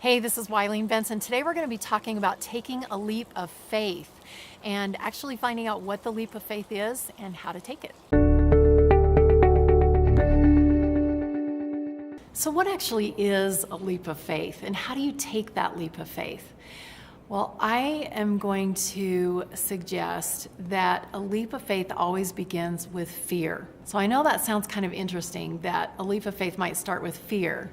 Hey, this is Wylene Benson. Today we're going to be talking about taking a leap of faith and actually finding out what the leap of faith is and how to take it. So what actually is a leap of faith and how do you take that leap of faith? Well, I am going to suggest that a leap of faith always begins with fear. So I know that sounds kind of interesting that a leap of faith might start with fear,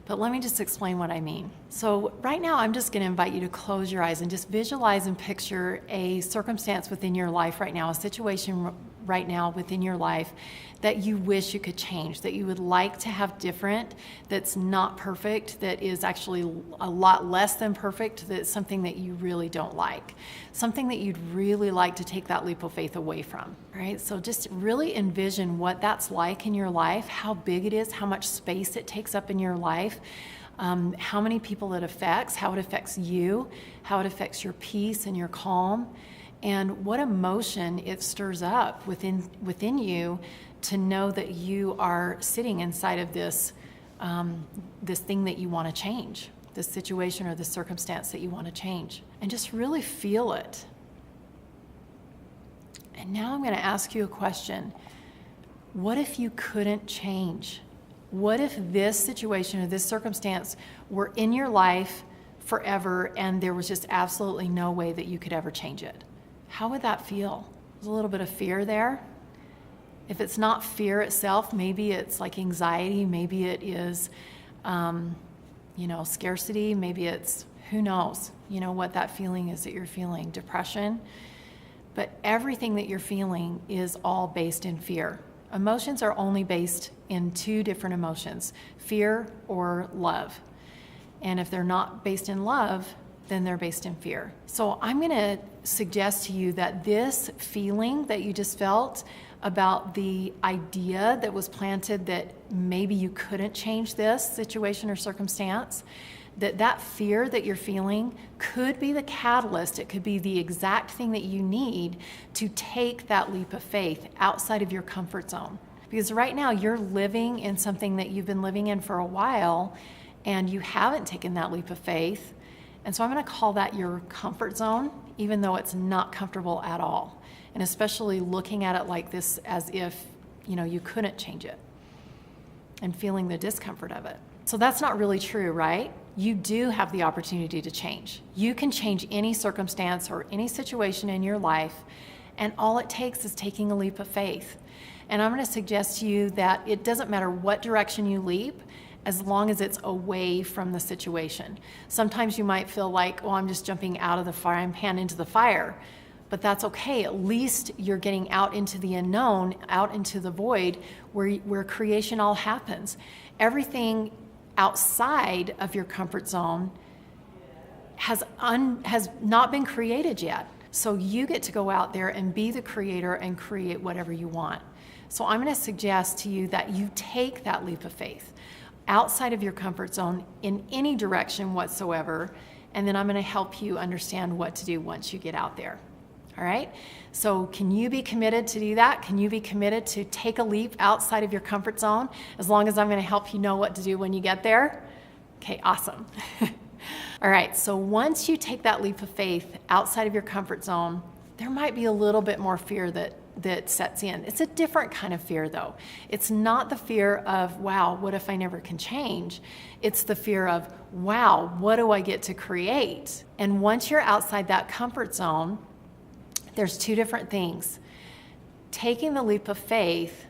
but let me just explain what I mean. So right now, I'm just going to invite you to close your eyes and just visualize and picture a circumstance within your life right now, a situation right now within your life that you wish you could change, that you would like to have different, that's not perfect, that is actually a lot less than perfect, that's something that you really don't like, something that you'd really like to take that leap of faith away from, right? So just really envision what that's like in your life, how big it is, how much space it takes up in your life, how many people it affects, how it affects you, how it affects your peace and your calm, and what emotion it stirs up within you to know that you are sitting inside of this thing that you want to change, this situation or this circumstance that you want to change, and just really feel it. And now I'm going to ask you a question. What if you couldn't change? What if this situation or this circumstance were in your life forever and there was just absolutely no way that you could ever change it? How would that feel? There's a little bit of fear there. If it's not fear itself, maybe it's like anxiety, maybe it is, scarcity, maybe it's, who knows, what that feeling is that you're feeling, depression. But everything that you're feeling is all based in fear. Emotions are only based in two different emotions, fear or love. And if they're not based in love, then they're based in fear. So I'm going to suggest to you that this feeling that you just felt about the idea that was planted that maybe you couldn't change this situation or circumstance, that fear that you're feeling could be the catalyst. It could be the exact thing that you need to take that leap of faith outside of your comfort zone. Because right now you're living in something that you've been living in for a while and you haven't taken that leap of faith. And so I'm going to call that your comfort zone, even though it's not comfortable at all. And especially looking at it like this as if, you couldn't change it and feeling the discomfort of it. So that's not really true, right? You do have the opportunity to change. You can change any circumstance or any situation in your life, and all it takes is taking a leap of faith. And I'm going to suggest to you that it doesn't matter what direction you leap, as long as it's away from the situation. Sometimes you might feel like, I'm just jumping out of the frying pan into the fire. But that's okay. At least you're getting out into the unknown, out into the void where creation all happens. Everything outside of your comfort zone has not been created yet. So you get to go out there and be the creator and create whatever you want. So I'm going to suggest to you that you take that leap of faith outside of your comfort zone in any direction whatsoever, and then I'm going to help you understand what to do once you get out there. All right? So can you be committed to do that? Can you be committed to take a leap outside of your comfort zone, as long as I'm going to help you know what to do when you get there? Okay, awesome. All right, so once you take that leap of faith outside of your comfort zone, there might be a little bit more fear that sets in. It's a different kind of fear, though. It's not the fear of, wow, what if I never can change? It's the fear of, wow, what do I get to create? And once you're outside that comfort zone, there's two different things. Taking the leap of faith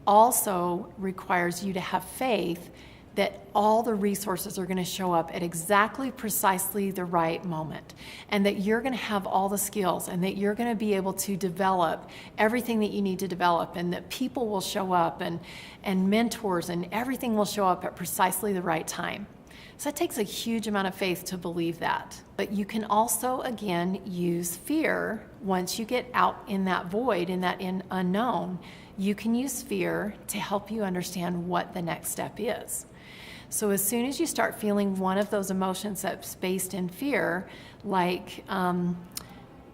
also requires you to have faith that all the resources are going to show up at exactly precisely the right moment, and that you're going to have all the skills, and that you're going to be able to develop everything that you need to develop, and that people will show up and mentors and everything will show up at precisely the right time. So it takes a huge amount of faith to believe that. But you can also, again, use fear. Once you get out in that void, in that unknown, you can use fear to help you understand what the next step is. So as soon as you start feeling one of those emotions that's based in fear, like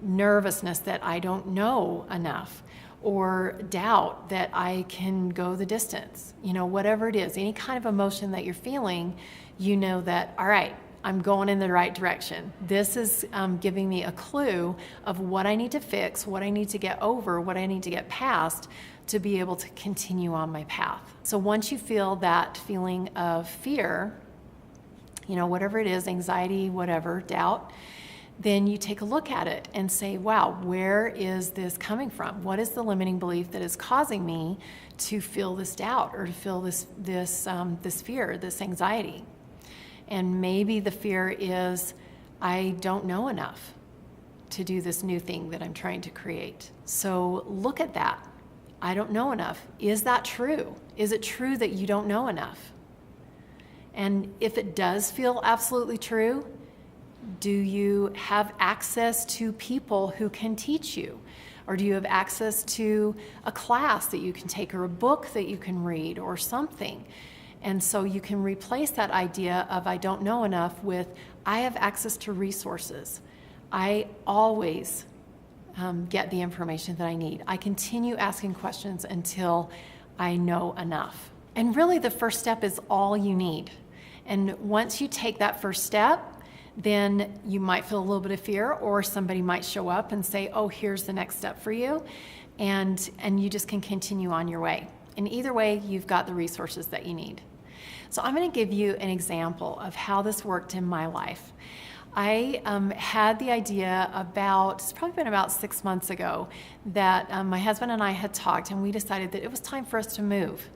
nervousness that I don't know enough, or doubt that I can go the distance, whatever it is, any kind of emotion that you're feeling, that, all right, I'm going in the right direction. This is giving me a clue of what I need to fix, what I need to get over, what I need to get past to be able to continue on my path. So once you feel that feeling of fear, whatever it is, anxiety, whatever, doubt, then you take a look at it and say, wow, where is this coming from? What is the limiting belief that is causing me to feel this doubt or to feel this fear, this anxiety? And maybe the fear is, I don't know enough to do this new thing that I'm trying to create. So look at that. I don't know enough. Is that true? Is it true that you don't know enough? And if it does feel absolutely true, do you have access to people who can teach you? Or do you have access to a class that you can take or a book that you can read or something? And so you can replace that idea of I don't know enough with I have access to resources. I always get the information that I need. I continue asking questions until I know enough. And really the first step is all you need. And once you take that first step, then you might feel a little bit of fear, or somebody might show up and say, oh, here's the next step for you. And you just can continue on your way. And either way, you've got the resources that you need. So I'm going to give you an example of how this worked in my life. I had the idea it's probably been about 6 months ago, that my husband and I had talked, and we decided that it was time for us to move.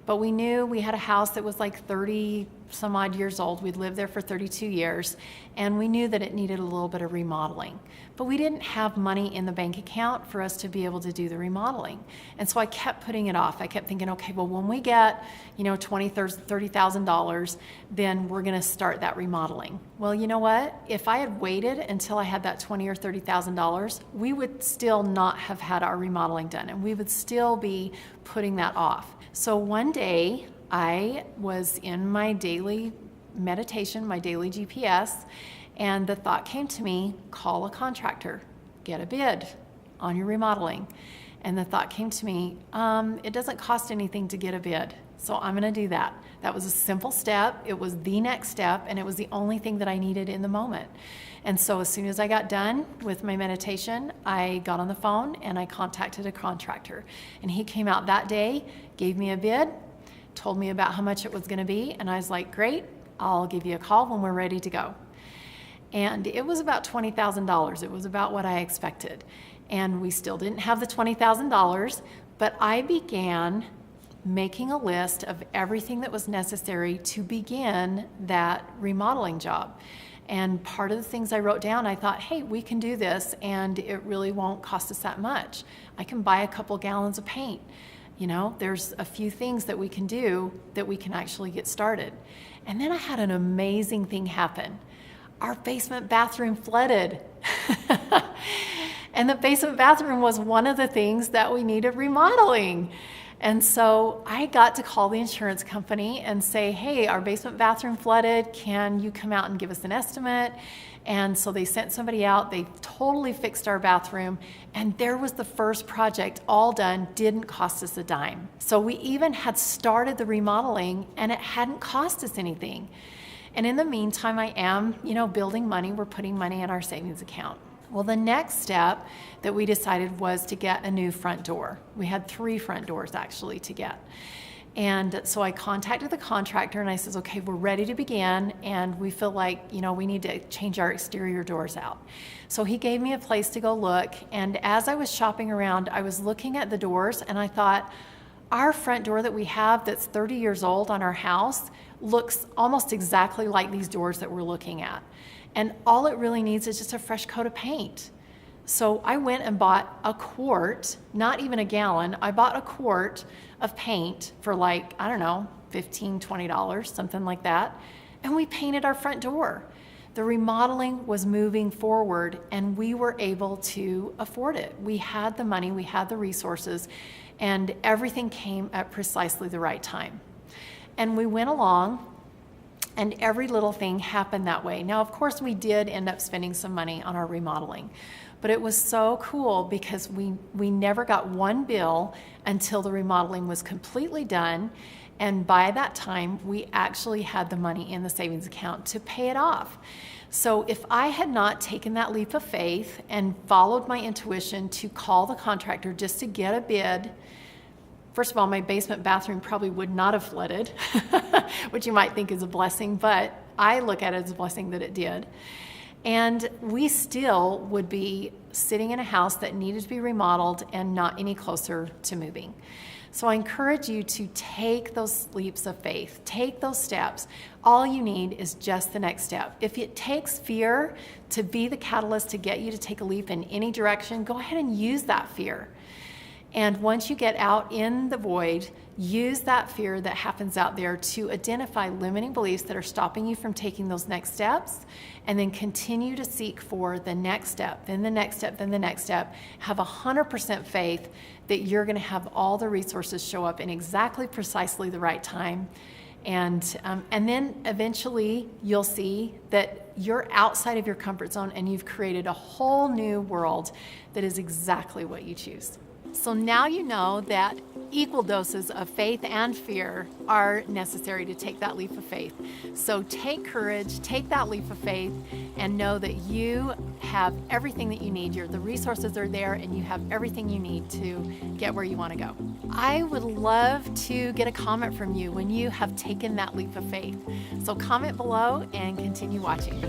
But we knew we had a house that was like 30 some odd years old. We'd lived there for 32 years, and we knew that it needed a little bit of remodeling. But we didn't have money in the bank account for us to be able to do the remodeling. And so I kept putting it off. I kept thinking, okay, well, when we get, $20,000, $30,000, then we're going to start that remodeling. Well, you know what? If I had waited until I had that $20,000 or $30,000, we would still not have had our remodeling done, and we would still be putting that off. So one day I was in my daily meditation, my daily GPS, and the thought came to me, call a contractor, get a bid on your remodeling. And the thought came to me, it doesn't cost anything to get a bid, so I'm going to do that. That was a simple step. It was the next step, and it was the only thing that I needed in the moment. And so as soon as I got done with my meditation, I got on the phone and I contacted a contractor. And he came out that day, gave me a bid, told me about how much it was going to be, and I was like, great, I'll give you a call when we're ready to go. And it was about $20,000. It was about what I expected. And we still didn't have the $20,000, but I began making a list of everything that was necessary to begin that remodeling job. And part of the things I wrote down, I thought, hey, we can do this, and it really won't cost us that much. I can buy a couple gallons of paint. There's a few things that we can do that we can actually get started. And then I had an amazing thing happen. Our basement bathroom flooded. And the basement bathroom was one of the things that we needed remodeling. And so I got to call the insurance company and say, hey, our basement bathroom flooded. Can you come out and give us an estimate? And so they sent somebody out. They totally fixed our bathroom. And there was the first project all done, didn't cost us a dime. So we even had started the remodeling, and it hadn't cost us anything. And in the meantime, I am, building money. We're putting money in our savings account. Well, the next step that we decided was to get a new front door. We had 3 front doors actually to get. And so I contacted the contractor and I says, okay, we're ready to begin, and we feel like, we need to change our exterior doors out. So he gave me a place to go look. And as I was shopping around, I was looking at the doors, and I thought, our front door that we have that's 30 years old on our house looks almost exactly like these doors that we're looking at. And all it really needs is just a fresh coat of paint. So I went and bought a quart, not even a gallon. I bought a quart of paint for $15, $20, something like that. And we painted our front door. The remodeling was moving forward, and we were able to afford it. We had the money, we had the resources, and everything came at precisely the right time. And we went along, and every little thing happened that way. Now, of course, we did end up spending some money on our remodeling, but it was so cool because we never got one bill until the remodeling was completely done, And by that time, we actually had the money in the savings account to pay it off. So if I had not taken that leap of faith and followed my intuition to call the contractor just to get a bid, first of all, my basement bathroom probably would not have flooded, which you might think is a blessing, but I look at it as a blessing that it did. And we still would be sitting in a house that needed to be remodeled and not any closer to moving. So I encourage you to take those leaps of faith, take those steps. All you need is just the next step. If it takes fear to be the catalyst to get you to take a leap in any direction, go ahead and use that fear. And once you get out in the void, use that fear that happens out there to identify limiting beliefs that are stopping you from taking those next steps, and then continue to seek for the next step, then the next step, then the next step. Have 100% faith that you're going to have all the resources show up in exactly precisely the right time. And then eventually you'll see that you're outside of your comfort zone and you've created a whole new world that is exactly what you choose. So now you know that equal doses of faith and fear are necessary to take that leap of faith. So take courage, take that leap of faith, and know that you have everything that you need. The resources are there, and you have everything you need to get where you want to go. I would love to get a comment from you when you have taken that leap of faith. So comment below and continue watching.